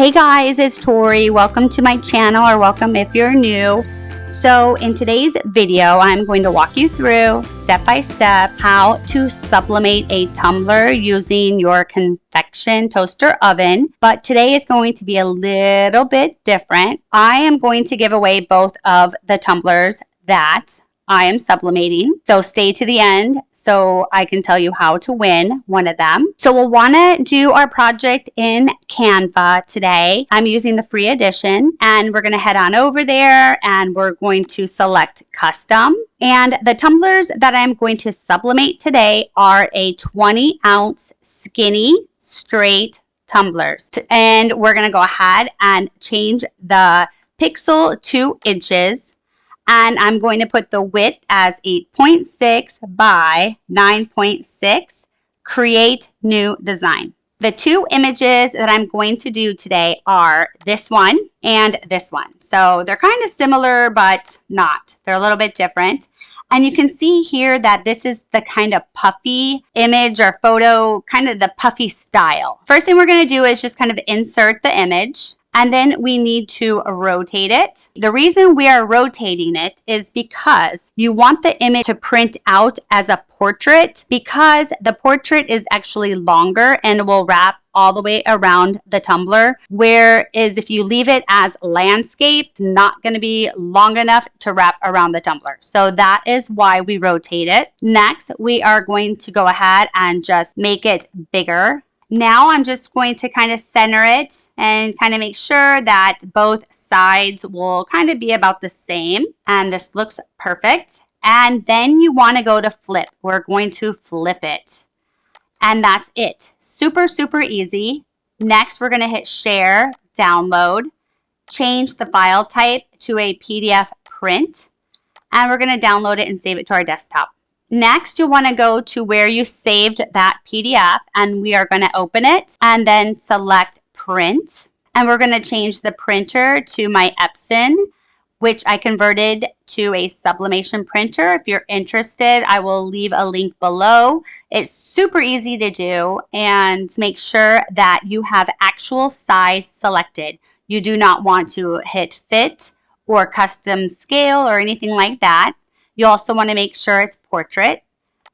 Hey guys, it's Tori. Welcome to my channel, or welcome if you're new. So in today's video, I'm going to walk you through step by step how to sublimate a tumbler using your Convection toaster oven. But today is going to be a little bit different. I am going to give away both of the tumblers that I am sublimating. So stay to the end so I can tell you how to win one of them. So we'll want to do our project in Canva today. I'm using the free edition, and we're going to head on over there and we're going to select custom. And the tumblers that I'm going to sublimate today are a 20-ounce skinny straight tumblers. And we're going to go ahead and change the pixel to inches. And I'm going to put the width as 8.6 by 9.6, create new design. The two images that I'm going to do today are this one and this one. So they're kind of similar, but not. They're a little bit different. And you can see here that this is the kind of puffy image or photo, kind of the puffy style. First thing we're going to do is just kind of insert the image. And then we need to rotate it. The reason we are rotating it is because you want the image to print out as a portrait, because the portrait is actually longer and will wrap all the way around the tumbler. Whereas if you leave it as landscape, it's not going to be long enough to wrap around the tumbler. So that is why we rotate it. Next, we are going to go ahead and just make it bigger. Now I'm just going to kind of center it and kind of make sure that both sides will kind of be about the same. And this looks perfect. And then you want to go to flip. We're going to flip it. And that's it. Super, super easy. Next, we're going to hit share, download, change the file type to a PDF print. And we're going to download it and save it to our desktop. Next, you'll want to go to where you saved that PDF, and we are going to open it and then select print. And we're going to change the printer to my Epson, which I converted to a sublimation printer. If you're interested, I will leave a link below. It's super easy to do, and make sure that you have actual size selected. You do not want to hit fit or custom scale or anything like that. You also want to make sure it's portrait.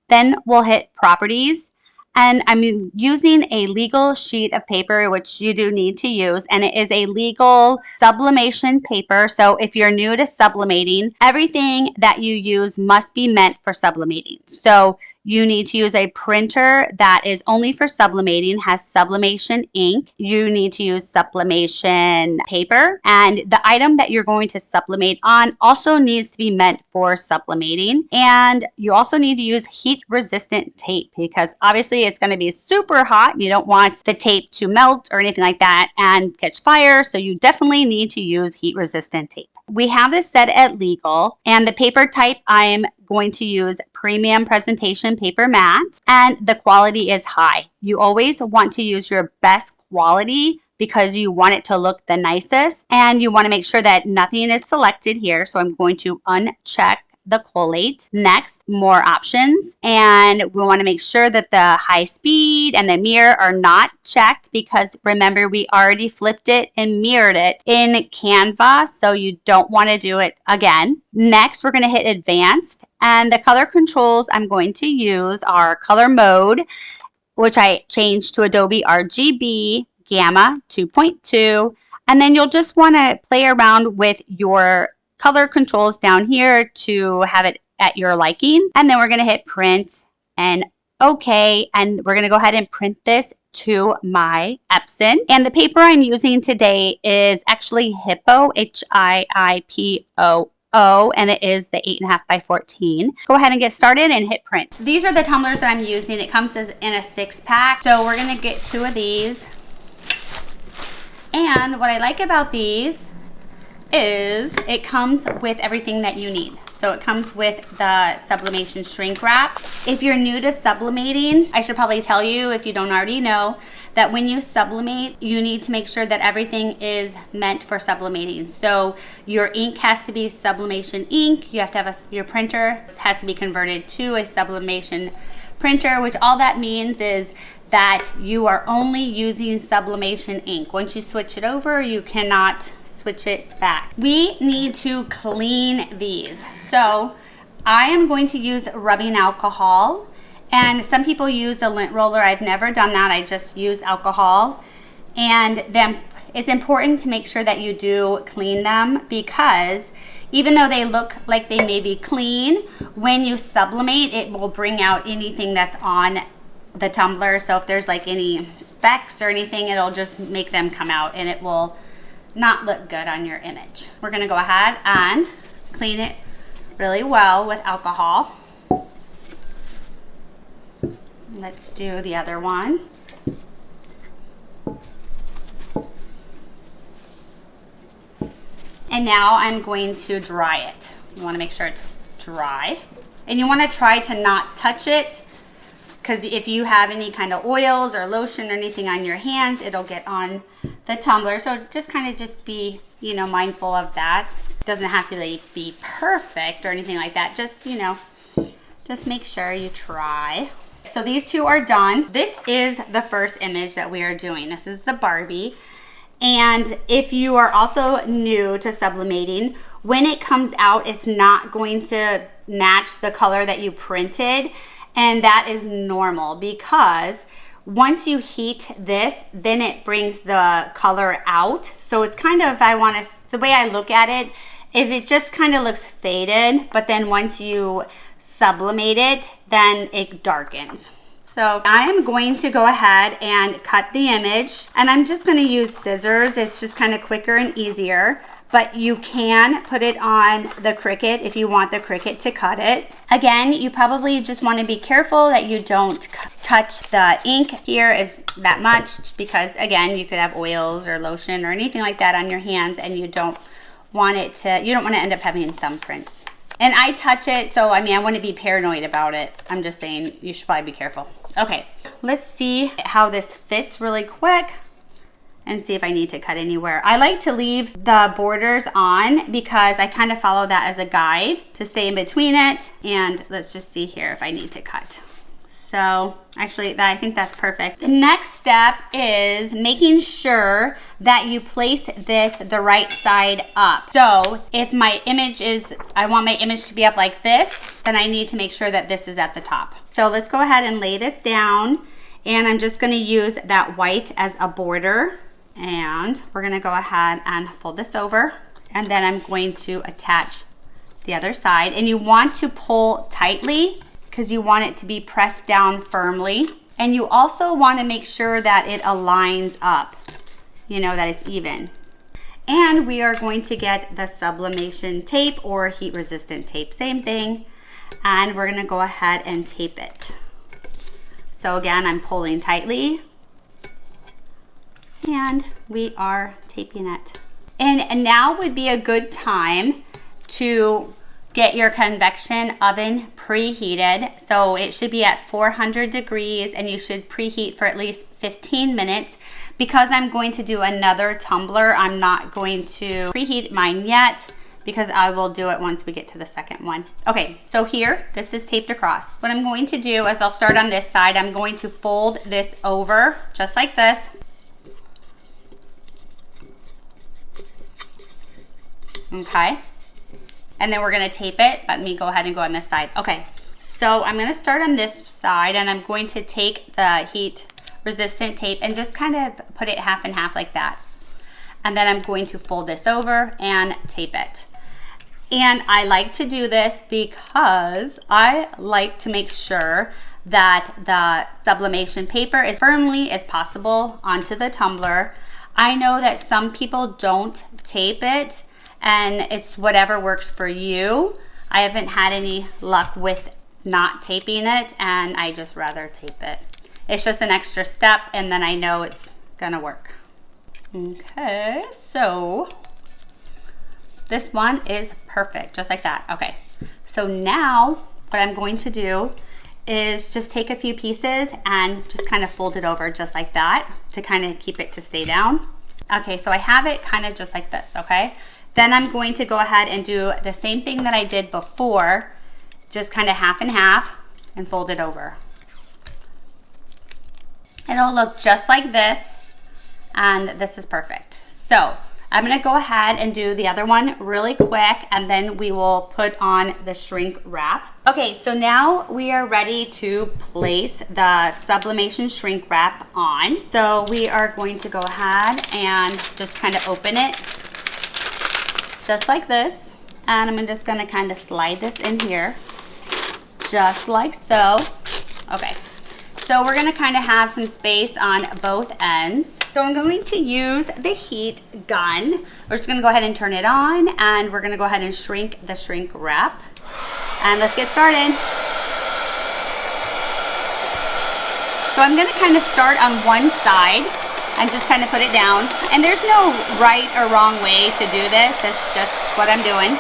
Then we'll hit properties. And I'm using a legal sheet of paper, which you do need to use. And it is a legal sublimation paper. So if you're new to sublimating, everything that you use must be meant for sublimating. So you need to use a printer that is only for sublimating, has sublimation ink. You need to use sublimation paper. And the item that you're going to sublimate on also needs to be meant for sublimating. And you also need to use heat resistant tape, because obviously it's going to be super hot. You don't want the tape to melt or anything like that and catch fire. So you definitely need to use heat resistant tape. We have this set at legal, and the paper type I'm going to use premium presentation paper matte, and the quality is high. You always want to use your best quality because you want it to look the nicest, and you want to make sure that nothing is selected here. So I'm going to uncheck the collate. Next, more options, and we want to make sure that the high speed and the mirror are not checked, because remember, we already flipped it and mirrored it in Canva, so you don't want to do it again. Next, we're going to hit advanced, and the color controls I'm going to use are color mode, which I changed to Adobe RGB, Gamma 2.2, and then you'll just want to play around with your color controls down here to have it at your liking. And then we're going to hit print and OK. And we're going to go ahead and print this to my Epson. And the paper I'm using today is actually Hippo, H-I-I-P-O-O, and it is the 8.5 by 14. Go ahead and get started and hit print. These are the tumblers that I'm using. It comes in a 6-pack. So we're going to get 2 of these. And what I like about these is it comes with everything that you need. So it comes with the sublimation shrink wrap. If you're new to sublimating, I should probably tell you, if you don't already know, that when you sublimate, you need to make sure that everything is meant for sublimating. So your ink has to be sublimation ink. You have to have your printer has to be converted to a sublimation printer, which all that means is that you are only using sublimation ink. Once you switch it over, you cannot switch it back. We need to clean these. So I am going to use rubbing alcohol, and some people use a lint roller. I've never done that. I just use alcohol. And then it's important to make sure that you do clean them, because even though they look like they may be clean, when you sublimate, it will bring out anything that's on the tumbler. So if there's like any specks or anything, it'll just make them come out and it will not look good on your image. We're gonna go ahead and clean it really well with alcohol. Let's do the other one. And now I'm going to dry it. You wanna make sure it's dry. And you wanna try to not touch it, because if you have any kind of oils or lotion or anything on your hands, it'll get on the tumbler. So just kind of just be, you know, mindful of that. It doesn't have to really be perfect or anything like that. Just, you know, just make sure you try. So these two are done. This is the first image that we are doing. This is the Barbie. And if you are also new to sublimating, when it comes out, it's not going to match the color that you printed. And that is normal, because once you heat this, then it brings the color out. So it's kind of, the way I look at it is it just kind of looks faded, but then once you sublimate it, then it darkens. So I am going to go ahead and cut the image, and I'm just going to use scissors. It's just kind of quicker and easier. But you can put it on the Cricut if you want the Cricut to cut it. Again, you probably just want to be careful that you don't touch the ink here is that much, because again, you could have oils or lotion or anything like that on your hands, and you don't want it to, you don't want to end up having thumbprints. And I touch it, so I mean, I want to be paranoid about it. I'm just saying you should probably be careful. Okay, let's see how this fits really quick and see if I need to cut anywhere. I like to leave the borders on because I kind of follow that as a guide to stay in between it. And let's just see here if I need to cut. So actually, I think that's perfect. The next step is making sure that you place this the right side up. So if my image is, I want my image to be up like this, then I need to make sure that this is at the top. So let's go ahead and lay this down. And I'm just gonna use that white as a border. And we're gonna go ahead and fold this over, and then I'm going to attach the other side. And you want to pull tightly because you want it to be pressed down firmly. And you also want to make sure that it aligns up, you know, that it's even. And we are going to get the sublimation tape or heat resistant tape, same thing. And we're gonna go ahead and tape it. So again, I'm pulling tightly, and we are taping it. And now would be a good time to get your convection oven preheated. So it should be at 400 degrees, and you should preheat for at least 15 minutes. Because I'm going to do another tumbler, I'm not going to preheat mine yet, because I will do it once we get to the second one. Okay, so here, this is taped across. What I'm going to do is I'll start on this side. I'm going to fold this over just like this. Okay, and then we're gonna tape it. Let me go ahead and go on this side. Okay, so I'm gonna start on this side, and I'm going to take the heat resistant tape and just kind of put it half and half like that. And then I'm going to fold this over and tape it. And I like to do this because I like to make sure that the sublimation paper is firmly as possible onto the tumbler. I know that some people don't tape it, and it's whatever works for you. I haven't had any luck with not taping it, and I just rather tape it. It's just an extra step, and then I know it's gonna work. Okay, so this one is perfect, just like that. Okay, so now what I'm going to do is just take a few pieces and just kind of fold it over just like that to kind of keep it to stay down. Okay, so I have it kind of just like this, okay? Then I'm going to go ahead and do the same thing that I did before, just kind of half and half, and fold it over. It'll look just like this, and this is perfect. So I'm gonna go ahead and do the other one really quick, and then we will put on the shrink wrap. Okay, so now we are ready to place the Sublimation shrink wrap on. So we are going to go ahead and just kind of open it just like this. And I'm just gonna kind of slide this in here, just like so. Okay. So we're gonna kind of have some space on both ends. So I'm going to use the heat gun. We're just gonna go ahead and turn it on, and we're gonna go ahead and shrink the shrink wrap. And let's get started. So I'm gonna kind of start on one side and just kind of put it down. And there's no right or wrong way to do this. It's just what I'm doing.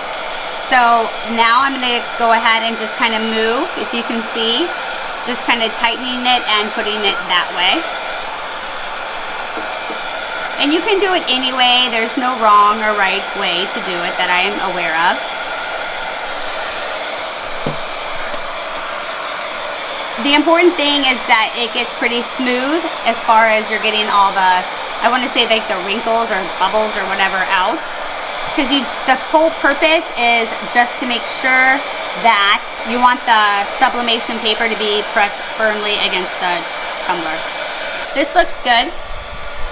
So now I'm gonna go ahead and just kind of move, if you can see. Just kind of tightening it and putting it that way. And you can do it anyway. There's no wrong or right way to do it that I am aware of. The important thing is that it gets pretty smooth as far as you're getting all the, I want to say like the wrinkles or bubbles or whatever out. Because the whole purpose is just to make sure that you want the sublimation paper to be pressed firmly against the tumbler. This looks good.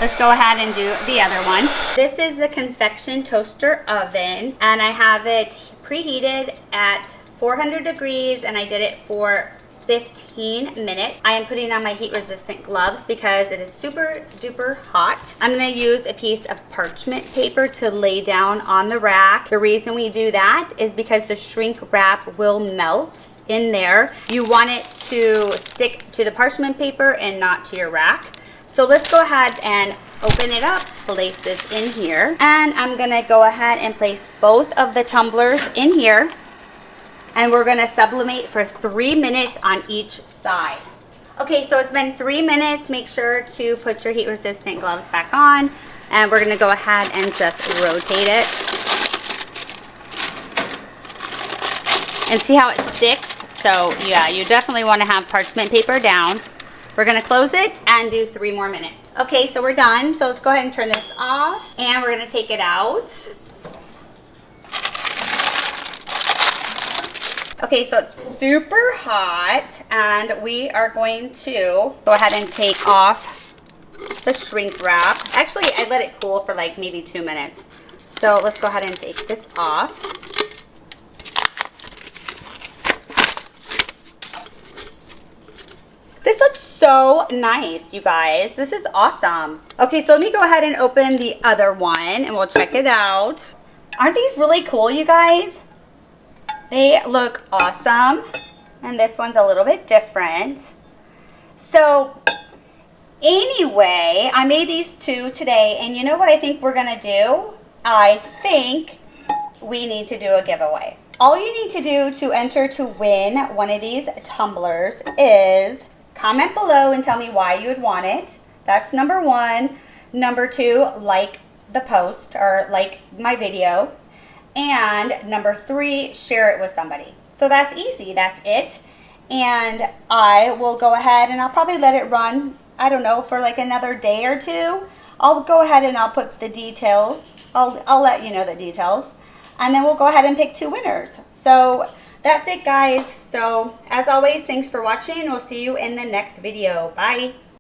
Let's go ahead and do the other one. This is the Convection toaster oven, and I have it preheated at 400 degrees, and I did it for 15 minutes. I am putting on my heat resistant gloves because it is super duper hot. I'm gonna use a piece of parchment paper to lay down on the rack. The reason we do that is because the shrink wrap will melt in there. You want it to stick to the parchment paper and not to your rack. So let's go ahead and open it up, place this in here, and I'm gonna go ahead and place both of the tumblers in here. And we're gonna sublimate for 3 minutes on each side. Okay, so it's been 3 minutes. Make sure to put your heat resistant gloves back on. And we're gonna go ahead and just rotate it. And see how it sticks? So yeah, you definitely wanna have parchment paper down. We're gonna close it and do 3 more minutes. Okay, so we're done. So let's go ahead and turn this off, and we're gonna take it out. Okay, so it's super hot, and we are going to go ahead and take off the shrink wrap. Actually, I let it cool for like maybe 2 minutes. So let's go ahead and take this off. This looks so nice, you guys. This is awesome. Okay, so let me go ahead and open the other one, and we'll check it out. Aren't these really cool, you guys? They look awesome, and this one's a little bit different. So anyway, I made these two today, and you know what I think we're gonna do? I think we need to do a giveaway. All you need to do to enter to win one of these tumblers is comment below and tell me why you would want it. That's number 1. Number 2, like the post or like my video. And number 3, share it with somebody. So that's easy, that's it. And I will go ahead and I'll probably let it run, I don't know, for like another day or 2. I'll go ahead and I'll put the details. I'll let you know the details. And then we'll go ahead and pick 2 winners. So that's it, guys. So as always, thanks for watching. We'll see you in the next video. Bye.